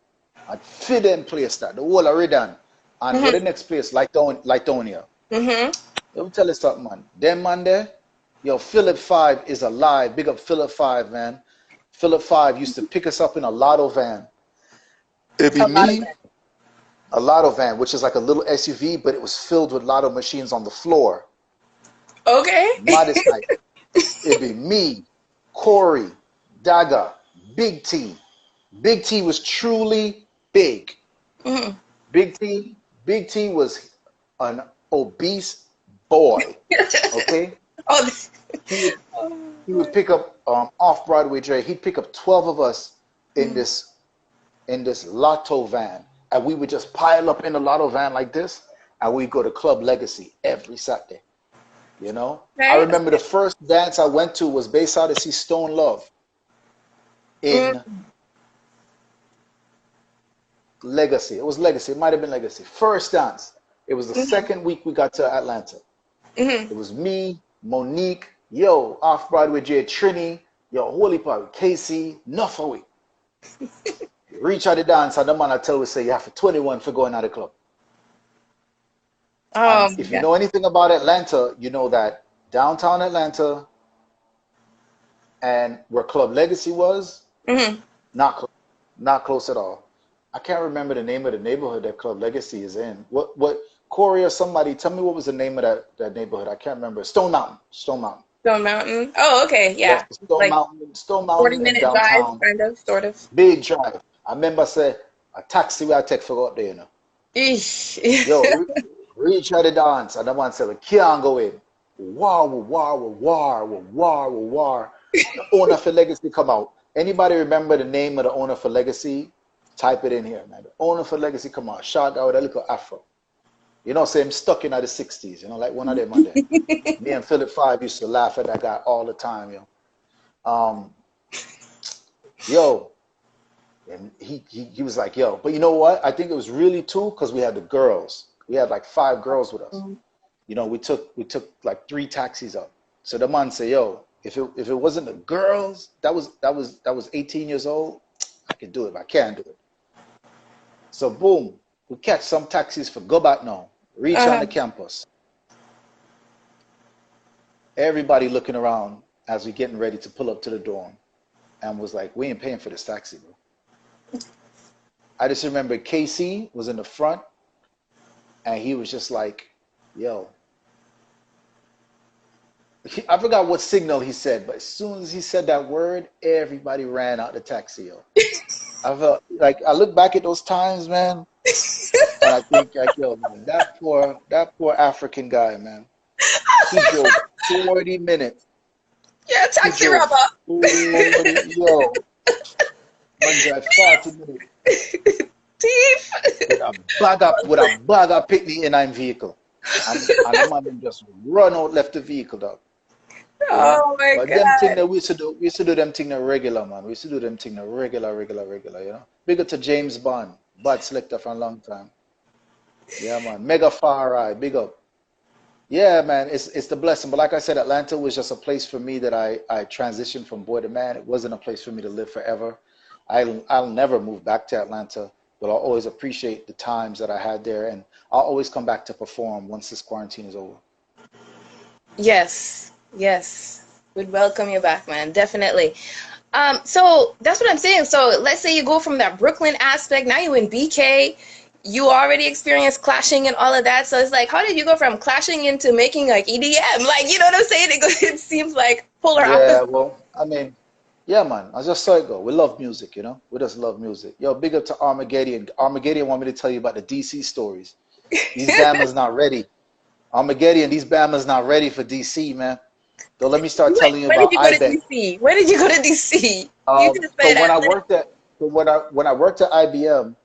[SPEAKER 2] I'd fit in place that the whole of Redan. And for the next place, Litonia. Let me tell you something, man. Them man there, yo, Philip 5 is alive. Big up Philip 5, man. Philip 5 used to pick us up in a lotto van. It'd be me, a lotto van, which is like a little SUV, but it was filled with lotto machines on the floor.
[SPEAKER 1] Okay.
[SPEAKER 2] Modest night. It'd be me, Corey, Daga, Big T. Big T was truly big. Big T was an obese boy. Okay? He would pick up off Broadway Dre. He'd pick up 12 of us in this lotto van, and we would just pile up in the lotto van like this, and we'd go to Club Legacy every Saturday. I remember the first dance I went to was based out to see Stone Love in Legacy. It was Legacy. It might have been Legacy. First dance. It was the second week we got to Atlanta. It was me, Monique, yo, off Broadway J, Trini, yo, Holy Power, Casey, enough of it. Reach out the dance, and the man I tell we say you have for 21 for going out of the club. If you know anything about Atlanta, you know that downtown Atlanta and where Club Legacy was, not close at all. I can't remember the name of the neighborhood that Club Legacy is in. What Corey or somebody tell me what was the name of that neighborhood? I can't remember. Stone Mountain.
[SPEAKER 1] Oh, okay, yeah.
[SPEAKER 2] Stone Mountain
[SPEAKER 1] 40-minute drive, kind of, sort of.
[SPEAKER 2] Big drive. I remember I said a taxi where I take for up there,
[SPEAKER 1] Eesh.
[SPEAKER 2] Yo, reach out the dance, and the man said we can't go in. War. The owner for Legacy come out. Anybody remember the name of the owner for Legacy? Type it in here, man. The owner for Legacy come out. Short guy with a little afro. Say him stuck in the 60s, like one of them on there. Me and Philip 5 used to laugh at that guy all the time, and he was like, yo, but you know what? I think it was really too because we had the girls. We had like 5 girls with us. We took like 3 taxis up. So the man said, yo, if it wasn't the girls that was 18 years old, I could do it, but I can't do it. So boom, we catch some taxis for go back now. Reach on the campus. Everybody looking around as we getting ready to pull up to the dorm, and was like, we ain't paying for this taxi, bro. I just remember KC was in the front, and he was just like, yo. I forgot what signal he said, but as soon as he said that word, everybody ran out the taxi, yo. I felt like, I look back at those times, man, and I think like, yo, man, that poor African guy, man. He drove 40 minutes.
[SPEAKER 1] Yeah, taxi robber.
[SPEAKER 2] Yo, man drive 40 minutes
[SPEAKER 1] Teeth.
[SPEAKER 2] With a bag of picnic in our vehicle. And the man them just run out left the vehicle, dog. You know?
[SPEAKER 1] Oh my
[SPEAKER 2] But them thing
[SPEAKER 1] God.
[SPEAKER 2] that we used to do them thing the regular, man. We used to do them thing the regular, you know. Big up to James Bond, bad selector for a long time. Yeah, man. Mega Far Eye, big up. Yeah, man, it's the blessing. But like I said, Atlanta was just a place for me that I transitioned from boy to man. It wasn't a place for me to live forever. I'll never move back to Atlanta, but I'll always appreciate the times that I had there, and I'll always come back to perform once this quarantine is over.
[SPEAKER 1] Yes, yes. We'd welcome you back, man. Definitely. So that's what I'm saying. So let's say you go from that Brooklyn aspect, now you're in BK, you already experienced clashing and all of that. So it's like, how did you go from clashing into making like EDM? Like, you know what I'm saying? It seems like polar
[SPEAKER 2] Yeah,
[SPEAKER 1] opposite.
[SPEAKER 2] well, I mean, yeah, man. I just saw it go. We love music, you know. We just love music. Yo, big up to Armageddon. Armageddon want me to tell you about the DC stories. These Bama's not ready. Armageddon, these Bama's not ready for DC, man. So let me start telling you
[SPEAKER 1] Where did
[SPEAKER 2] about
[SPEAKER 1] you go to
[SPEAKER 2] IBEC.
[SPEAKER 1] DC? Where did you go to DC? You just
[SPEAKER 2] So
[SPEAKER 1] said Atlanta.
[SPEAKER 2] when I worked at IBM,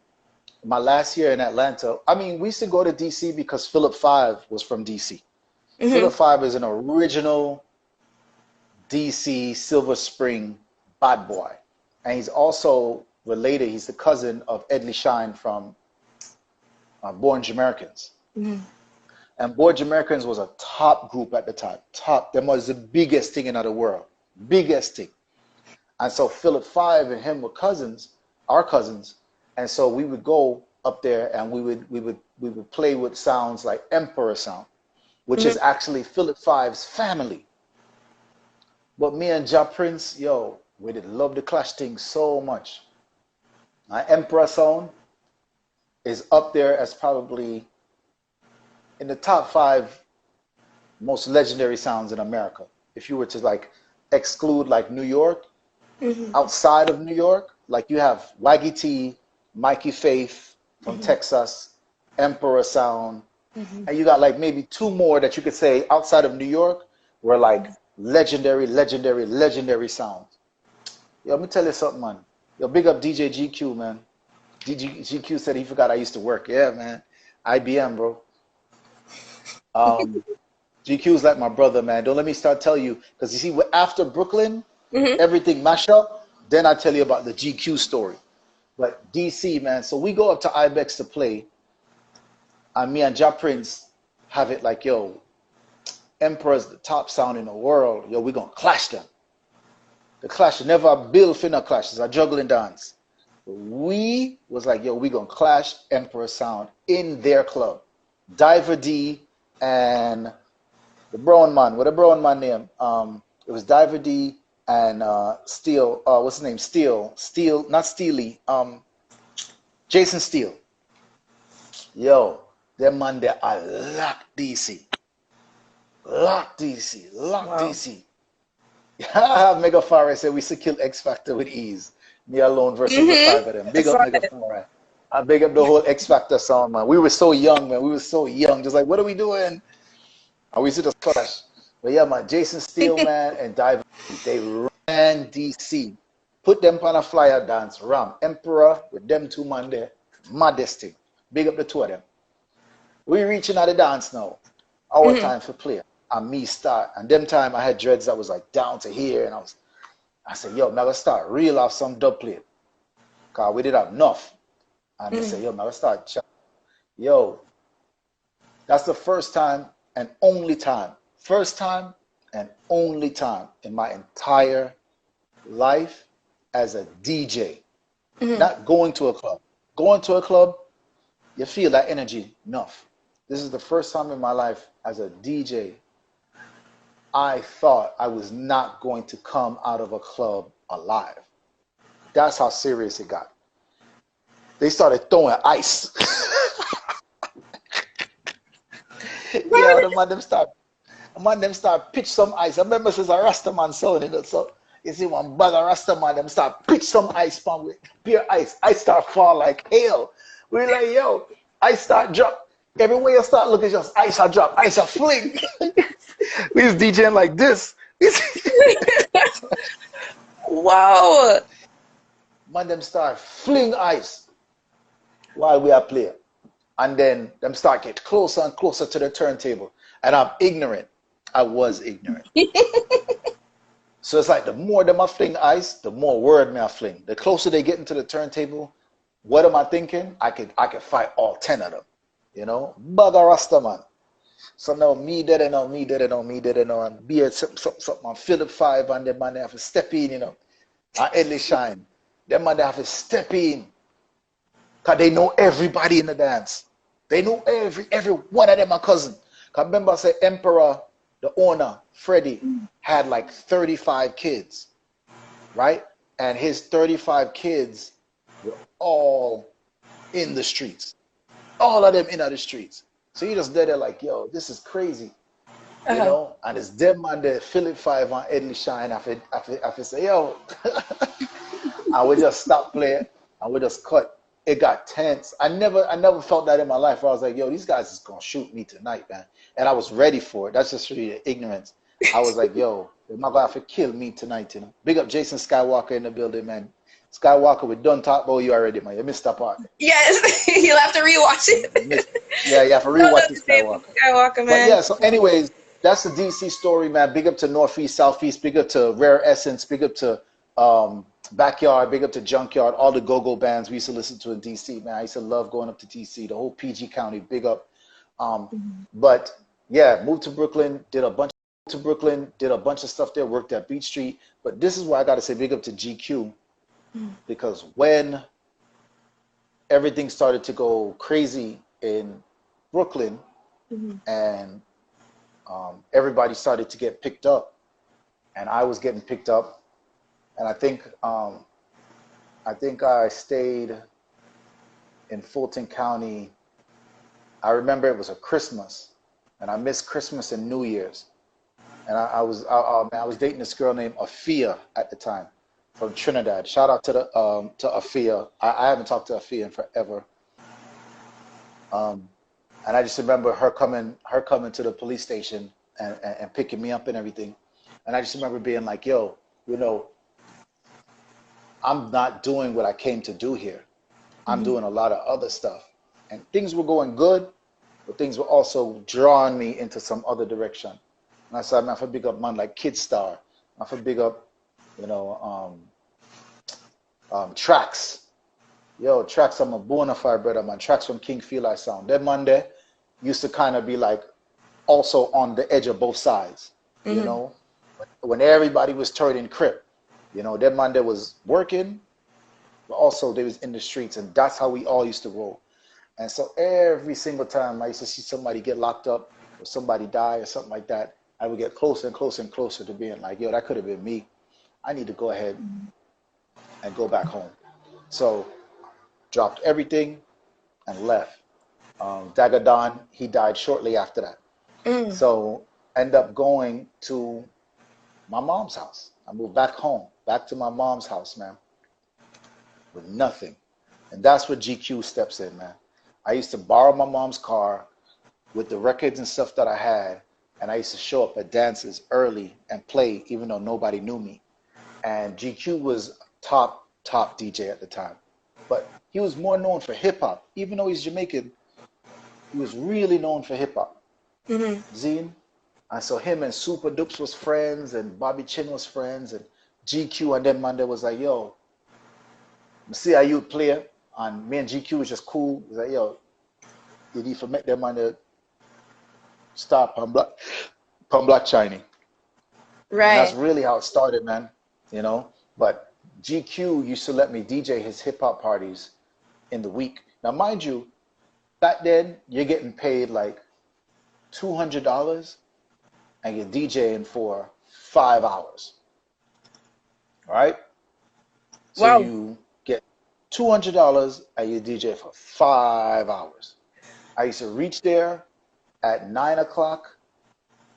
[SPEAKER 2] my last year in Atlanta, I mean, we used to go to DC because Philip Five was from DC.
[SPEAKER 1] Hmm.
[SPEAKER 2] Philip Five is an original DC Silver Spring bad boy, and he's also related. He's the cousin of Edley Shine from Born Jamaicans.
[SPEAKER 1] Hmm.
[SPEAKER 2] And Born Jamaicans was a top group at the time. Top, them was the biggest thing in the world, biggest thing. And so Philip Five and him were cousins, our cousins, and so we would go up there and we would play with sounds like Emperor sound, which
[SPEAKER 1] Hmm.
[SPEAKER 2] is actually Philip Five's family. But me and Ja Prince, yo, we did love the Clash thing so much. Emperor sound is up there as probably in the top five most legendary sounds in America. If you were to like exclude like New York,
[SPEAKER 1] Hmm.
[SPEAKER 2] outside of New York, like you have Waggy T, Mikey Faith from
[SPEAKER 1] Hmm.
[SPEAKER 2] Texas, Emperor Sound,
[SPEAKER 1] Hmm.
[SPEAKER 2] and you got like maybe two more that you could say outside of New York were like legendary sounds. Yo, let me tell you something, man. Yo, big up DJ GQ, man. DJ GQ said he forgot I used to work. Yeah, man. IBM, bro. Um, GQ's like my brother, man. Don't let me start telling you, because you see, after Brooklyn,
[SPEAKER 1] Hmm.
[SPEAKER 2] everything mash up. Then I tell you about the GQ story. But DC, man. So we go up to Ibex to play, and me and Ja Prince have it like, yo, Emperor's the top sound in the world. Yo, we gonna clash them. The clash never a bill for no clash. It's a juggling dance. We was like, yo, we gonna clash Emperor sound in their club. Diver D and the brown man. What a brown man name? It was Diver D and Steel. What's his name? Steel, not Steely. Jason Steele. Yo, them man they are lock DC. Lock DC. Lock
[SPEAKER 1] Wow.
[SPEAKER 2] DC. Mega Fire said we should kill X Factor with ease. Me alone versus the
[SPEAKER 1] Hmm.
[SPEAKER 2] five of them.
[SPEAKER 1] I
[SPEAKER 2] Big up
[SPEAKER 1] saw
[SPEAKER 2] Mega
[SPEAKER 1] that.
[SPEAKER 2] Fire. I big up the whole X Factor sound, man. We were so young, man. We were so young. Just like, what are we doing? And we used to just clash. But yeah, man, Jason Steele, man, and Diver, they ran DC. Put them on a flyer dance. Ram. Emperor with them two man there. Modesty. Big up the two of them. We reaching out the dance now. Our
[SPEAKER 1] Hmm.
[SPEAKER 2] time for play. And me start. And them time I had dreads that was like down to here. And I said, yo, now let's start reel off some dub plate. Cause we did have enough. And they
[SPEAKER 1] Hmm.
[SPEAKER 2] said, yo, now let's start. Yo, that's the first time and only time in my entire life as a DJ.
[SPEAKER 1] Hmm.
[SPEAKER 2] Not going to a club. Going to a club, you feel that energy enough. This is the first time in my life as a DJ I thought I was not going to come out of a club alive. That's how serious it got. They started throwing ice. Yeah, the man them start pitch some ice. I remember since a Rastaman son, so you see one bag of Rastaman them start pitch some ice pan with pure ice. Ice start fall like hail. We like, yo, ice start drop. Everywhere you start looking, just ice a drop, ice a fling. We was DJing like this.
[SPEAKER 1] Wow.
[SPEAKER 2] Man them start fling ice. while we are playing. And then them start get closer and closer to the turntable. And I'm ignorant. I was ignorant. So it's like the more them I fling ice, the more word me I fling. The closer they get into the turntable, what am I thinking? I could fight all 10 of them. You know? Bugger Rasta man. So now me dead and now me dead and now me dead and now and be at something and Philip 5 and them man they have to step in, you know. And Edley Shine. Them man they have to step in. Cause they know everybody in the dance. They know every one of them a cousin. Cause remember I said Emperor, the owner, Freddie, had like 35 kids, right? And his 35 kids were all in the streets. All of them in the streets. So you just there like, yo, this is crazy. You know? And it's them man there, Philip 5 and Edley Shine. I say, yo, I would just stop playing. I would just cut. It got tense. I never felt that in my life. I was like, yo, these guys is gonna shoot me tonight, man. And I was ready for it. That's just really the ignorance. I was like, yo, they're not gonna have to kill me tonight, you know. Big up Jason Skywalker in the building, man. Skywalker, we done talk about you already, man. You missed that part.
[SPEAKER 1] Yes, you'll have to rewatch it.
[SPEAKER 2] Yeah, you have to rewatch it, Skywalker.
[SPEAKER 1] Skywalker, man.
[SPEAKER 2] But yeah, so anyways, that's the DC story, man. Big up to Northeast, Southeast. Big up to Rare Essence. Big up to Backyard. Big up to Junkyard. All the go-go bands we used to listen to in DC, man. I used to love going up to DC. The whole PG County. Big up. But yeah, moved to Brooklyn. Did a bunch of stuff there. Worked at Beach Street. But this is where I got to say big up to GQ, because when everything started to go crazy in Brooklyn, and everybody started to get picked up, and I was getting picked up, and I think I stayed in Fulton County. I remember it was a Christmas, and I missed Christmas and New Year's, and I was dating this girl named Afia at the time from Trinidad. Shout out to Afia. I haven't talked to Afia in forever. And I just remember her coming to the police station and picking me up and everything. And I just remember being like, yo, you know, I'm not doing what I came to do here. I'm doing a lot of other stuff. And things were going good, but things were also drawing me into some other direction. And I said, man, if I big up man like Kid Star, if I big up, you know, Tracks. Yo, Tracks, I'm a bona fide brother, man. Tracks from King Feel I Sound. That man there used to kind of be like also on the edge of both sides, you know, when everybody was turning Crip, you know, that man there was working, but also they was in the streets, and that's how we all used to roll. And so every single time I used to see somebody get locked up or somebody die or something like that, I would get closer and closer and closer to being like, yo, that could have been me. I need to go ahead and go back home. So dropped everything and left. Dagger Don, he died shortly after that. So end up going to my mom's house. I moved back home, back to my mom's house, man, with nothing. And that's where GQ steps in, man. I used to borrow my mom's car with the records and stuff that I had, and I used to show up at dances early and play even though nobody knew me. And GQ was top DJ at the time. But he was more known for hip hop. Even though he's Jamaican, he was really known for hip hop. Zine. And so him and Super Dupes was friends, and Bobby Chin was friends, and GQ and them man there was like, yo, see how you play. And me and GQ was just cool. He was like, yo, you need to make them man there stop on Black Chinese.
[SPEAKER 1] Right.
[SPEAKER 2] And that's really how it started, man. You know? But GQ used to let me DJ his hip hop parties in the week. Now, mind you, back then you're getting paid like $200 and you're DJing for 5 hours. All right? So
[SPEAKER 1] wow.
[SPEAKER 2] You get $200 and you DJ for 5 hours. I used to reach there at 9 o'clock,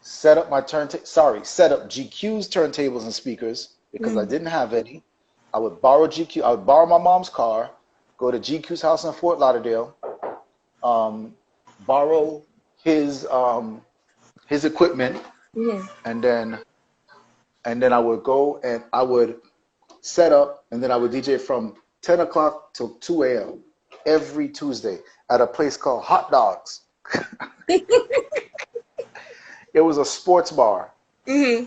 [SPEAKER 2] set up set up GQ's turntables and speakers because I didn't have any. I would borrow my mom's car, go to GQ's house in Fort Lauderdale, borrow his equipment, and then I would go and I would set up, and then I would DJ from 10 o'clock till 2 a.m. every Tuesday at a place called Hot Dogs. It was a sports bar.
[SPEAKER 1] Hmm.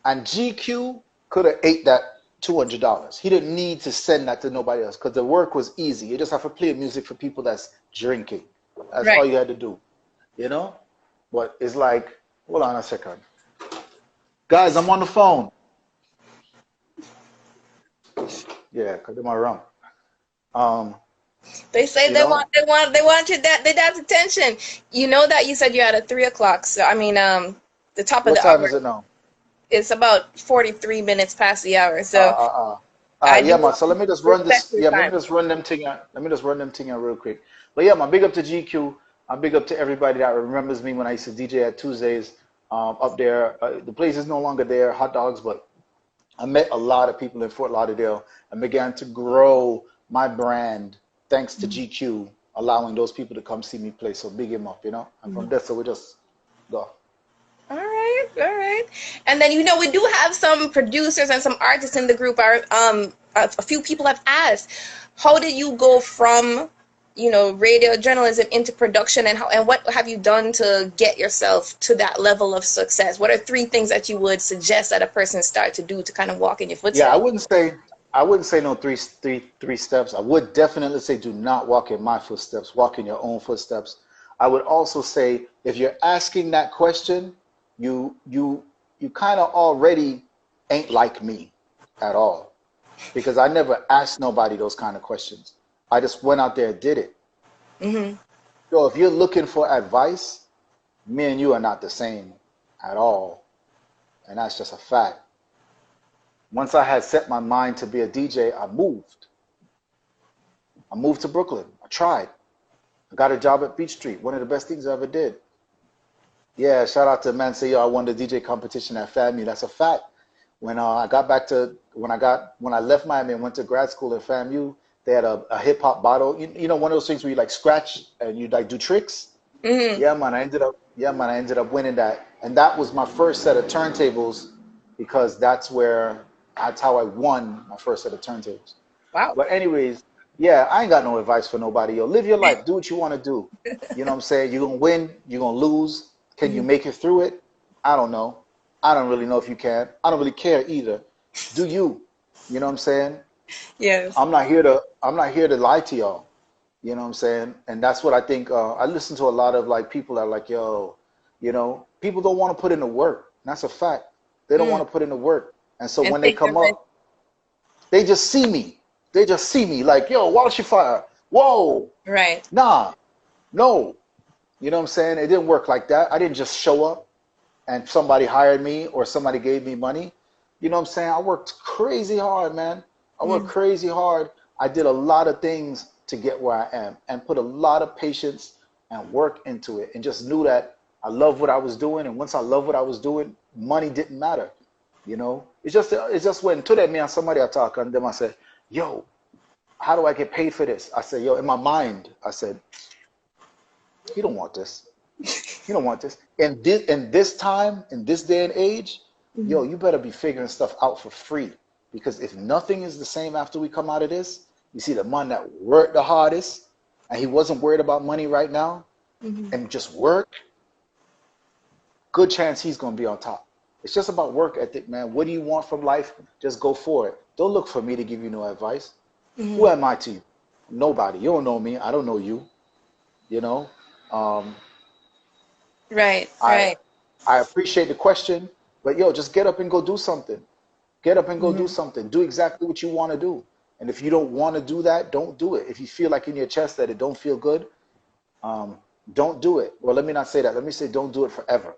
[SPEAKER 2] And GQ could have ate that $200. He didn't need to send that to nobody else because the work was easy. You just have to play music for people that's drinking. That's all
[SPEAKER 1] Right.
[SPEAKER 2] you had to do, you know? But it's like, hold on a second. Guys, I'm on the phone. Yeah, because they're my rum. Um,
[SPEAKER 1] They say
[SPEAKER 2] you know,
[SPEAKER 1] they want your dad, their dad's attention. You know that you said you're at a 3 o'clock. So I mean, the top of
[SPEAKER 2] what
[SPEAKER 1] the
[SPEAKER 2] time
[SPEAKER 1] hour.
[SPEAKER 2] is it now?
[SPEAKER 1] It's about 43 minutes past the hour.
[SPEAKER 2] Uh,
[SPEAKER 1] So
[SPEAKER 2] uh, uh.
[SPEAKER 1] I do
[SPEAKER 2] Yeah, man.
[SPEAKER 1] want
[SPEAKER 2] So let me just
[SPEAKER 1] to
[SPEAKER 2] run
[SPEAKER 1] respect
[SPEAKER 2] this.
[SPEAKER 1] your
[SPEAKER 2] Yeah, let
[SPEAKER 1] time.
[SPEAKER 2] me just run them thing out. Let me just run them thing out real quick. But yeah, man, big up to GQ. I'm big up to everybody that remembers me when I used to DJ at Tuesdays up there. The place is no longer there, Hot Dogs, but I met a lot of people in Fort Lauderdale and began to grow my brand thanks to GQ allowing those people to come see me play. So big him up, you know. And from there, so we just go.
[SPEAKER 1] All right, all right. And then we do have some producers and some artists in the group. Are a few people have asked, how did you go from radio journalism into production, and what have you done to get yourself to that level of success? What are three things that you would suggest that a person start to do to kind of walk in your
[SPEAKER 2] Yeah,
[SPEAKER 1] footsteps?
[SPEAKER 2] I wouldn't say no three steps. I would definitely say do not walk in my footsteps, walk in your own footsteps. I would also say if you're asking that question, you kind of already ain't like me at all because I never asked nobody those kind of questions. I just went out there and did it.
[SPEAKER 1] Hmm.
[SPEAKER 2] So if you're looking for advice, me and you are not the same at all, and that's just a fact. Once I had set my mind to be a DJ, I moved. I moved to Brooklyn. I tried. I got a job at Beach Street, one of the best things I ever did. Yeah, shout out to man say, yo, I won the DJ competition at FAMU. That's a fact. When I got back to when I left Miami and went to grad school at FAMU, they had a hip hop bottle. You know, one of those things where you like scratch and you like do tricks.
[SPEAKER 1] Hmm.
[SPEAKER 2] I ended up winning that. And that was my first set of turntables because that's how I won my first set of turntables.
[SPEAKER 1] Wow.
[SPEAKER 2] But anyways, yeah, I ain't got no advice for nobody. Yo, live your life. Do what you want to do. You know what I'm saying? You're gonna win, you're gonna lose. Can you
[SPEAKER 1] Hmm.
[SPEAKER 2] make it through it? I don't know. I don't really know if you can. I don't really care either. Do you? You know what I'm saying?
[SPEAKER 1] Yes.
[SPEAKER 2] I'm not here to lie to y'all. You know what I'm saying? And that's what I think. I listen to a lot of like people that are like, yo, people don't want to put in the work. And that's a fact. They don't
[SPEAKER 1] Mm.
[SPEAKER 2] want to put in the work. And so
[SPEAKER 1] And
[SPEAKER 2] when they
[SPEAKER 1] take the
[SPEAKER 2] come
[SPEAKER 1] risk.
[SPEAKER 2] up, they just see me. They just see me like, yo, Walshy Fire. Whoa.
[SPEAKER 1] Right.
[SPEAKER 2] Nah, no. You know what I'm saying? It didn't work like that. I didn't just show up and somebody hired me or somebody gave me money. You know what I'm saying? I worked crazy hard, man. I worked
[SPEAKER 1] Mm.
[SPEAKER 2] crazy hard. I did a lot of things to get where I am and put a lot of patience and work into it and just knew that I love what I was doing. And once I love what I was doing, money didn't matter. It's just when to that me and somebody I talk and them I said, yo, how do I get paid for this? I said, yo, in my mind, I said, you don't want this. You don't want this. In this time, in this day and age, yo,
[SPEAKER 1] Mhm.
[SPEAKER 2] you better be figuring stuff out for free. Because if nothing is the same after we come out of this, you see the man that worked the hardest and he wasn't worried about money right now
[SPEAKER 1] Mhm.
[SPEAKER 2] and just work, good chance he's gonna be on top. It's just about work ethic, man. What do you want from life? Just go for it. Don't look for me to give you no advice. Who
[SPEAKER 1] Mhm.
[SPEAKER 2] am I to you? Nobody. You don't know me. I don't know you. You know. Um,
[SPEAKER 1] Right.
[SPEAKER 2] I
[SPEAKER 1] Right.
[SPEAKER 2] I appreciate the question, but yo, just get up and go do something. Get up and go do
[SPEAKER 1] Mhm.
[SPEAKER 2] something. Do exactly what you want to do. And if you don't want to do that, don't do it. If you feel like in your chest that it don't feel good, um, don't do it. Well, let me not say that. Let me say don't do it forever.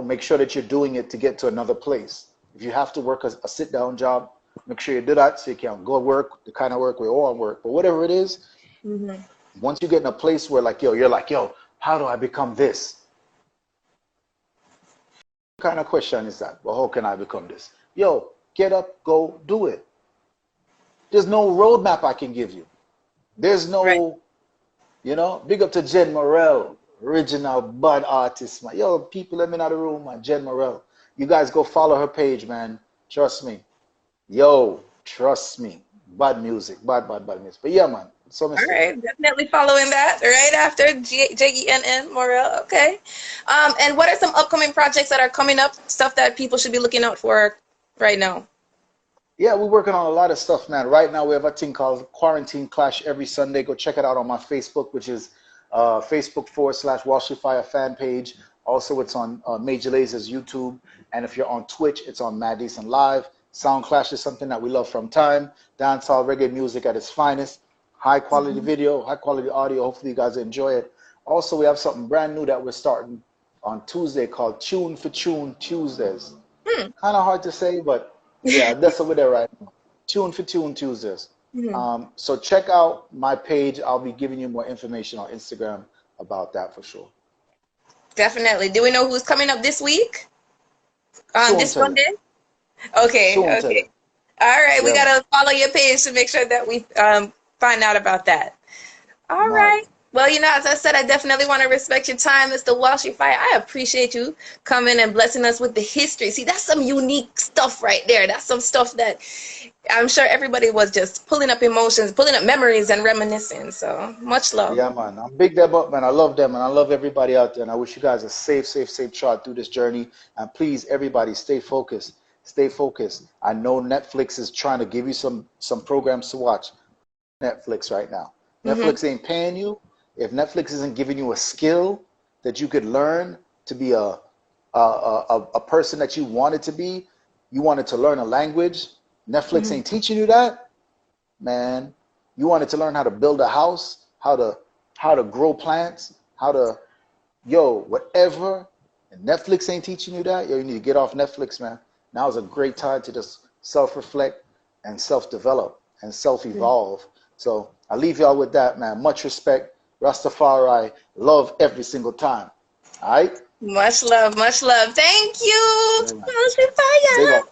[SPEAKER 2] Make sure that you're doing it to get to another place. If you have to work a sit down job, make sure you do that so you can go work the kind of work we all work. But whatever it is,
[SPEAKER 1] Mhm.
[SPEAKER 2] once you get in a place where like, yo, you're like, yo, how do I become this? What kind of question is that? Well, how can I become this? Yo, get up, go do it. There's no roadmap I can give you. There's
[SPEAKER 1] Right.
[SPEAKER 2] no, big up to Jen Morel, original bud artist, man. Yo, people, let me know the room, man. Jen Morel. You guys go follow her page, man. Trust me. Yo, trust me. bad music, bad music. But yeah, man. So
[SPEAKER 1] All
[SPEAKER 2] mistake.
[SPEAKER 1] right, definitely following that right after JENN Morel. Okay. And what are some upcoming projects that are coming up? Stuff that people should be looking out for right now.
[SPEAKER 2] Yeah, we're working on a lot of stuff, man. Right now, we have a thing called Quarantine Clash every Sunday. Go check it out on my Facebook, which is Facebook.com/ Walshy Fire fan page. Also, it's on Major Laser's YouTube. And if you're on Twitch, it's on Mad Decent Live. Sound Clash is something that we love from time. Dancehall reggae music at its finest. High quality video, high quality audio. Hopefully, you guys enjoy it. Also, we have something brand new that we're starting on Tuesday called Tune for Tune Tuesdays.
[SPEAKER 1] Hmm.
[SPEAKER 2] Kind of hard to say, but yeah, that's over there right now. Tune for Tune Tuesdays.
[SPEAKER 1] Hmm.
[SPEAKER 2] So check out my page. I'll be giving you more information on Instagram about that for sure.
[SPEAKER 1] Definitely. Do we know who's coming up this week?
[SPEAKER 2] Soon
[SPEAKER 1] This
[SPEAKER 2] tell you.
[SPEAKER 1] Sunday? Okay,
[SPEAKER 2] Soon tell you.
[SPEAKER 1] okay. All right, we
[SPEAKER 2] Yeah, man.
[SPEAKER 1] gotta follow your page to make sure that we find out about that. All
[SPEAKER 2] Mad.
[SPEAKER 1] right. Well, as I said, I definitely want to respect your time, Mr. Walshy Fire. I appreciate you coming and blessing us with the history. See, that's some unique stuff right there. That's some stuff that I'm sure everybody was just pulling up emotions, pulling up memories and reminiscing. So much love.
[SPEAKER 2] Yeah, man. I'm big them up, man. I love them, and I love everybody out there. And I wish you guys a safe trot through this journey. And please, everybody, stay focused. Stay focused. I know Netflix is trying to give you some programs to watch. Netflix right now.
[SPEAKER 1] Mm-hmm.
[SPEAKER 2] Netflix ain't paying you. If Netflix isn't giving you a skill that you could learn to be a person that you wanted to be, you wanted to learn a language, Netflix ain't teaching you that, man. You wanted to learn how to build a house, how to grow plants, whatever. And Netflix ain't teaching you that, you need to get off Netflix, man. Now is a great time to just self-reflect and self-develop and self-evolve. So I leave y'all with that, man. Much respect. Rastafari, love every single time. All right?
[SPEAKER 1] Much love, much love. Thank you,
[SPEAKER 2] Yeah, man.
[SPEAKER 1] Walshy
[SPEAKER 2] Big
[SPEAKER 1] Fire.
[SPEAKER 2] up.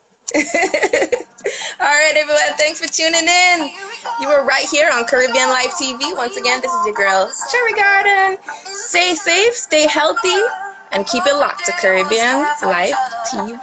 [SPEAKER 1] All right, everyone. Thanks for tuning in. You were right here on Caribbean Life TV. Once again, this is your girl, Cherry Garden. Stay safe, stay healthy, and keep it locked to Caribbean Life TV.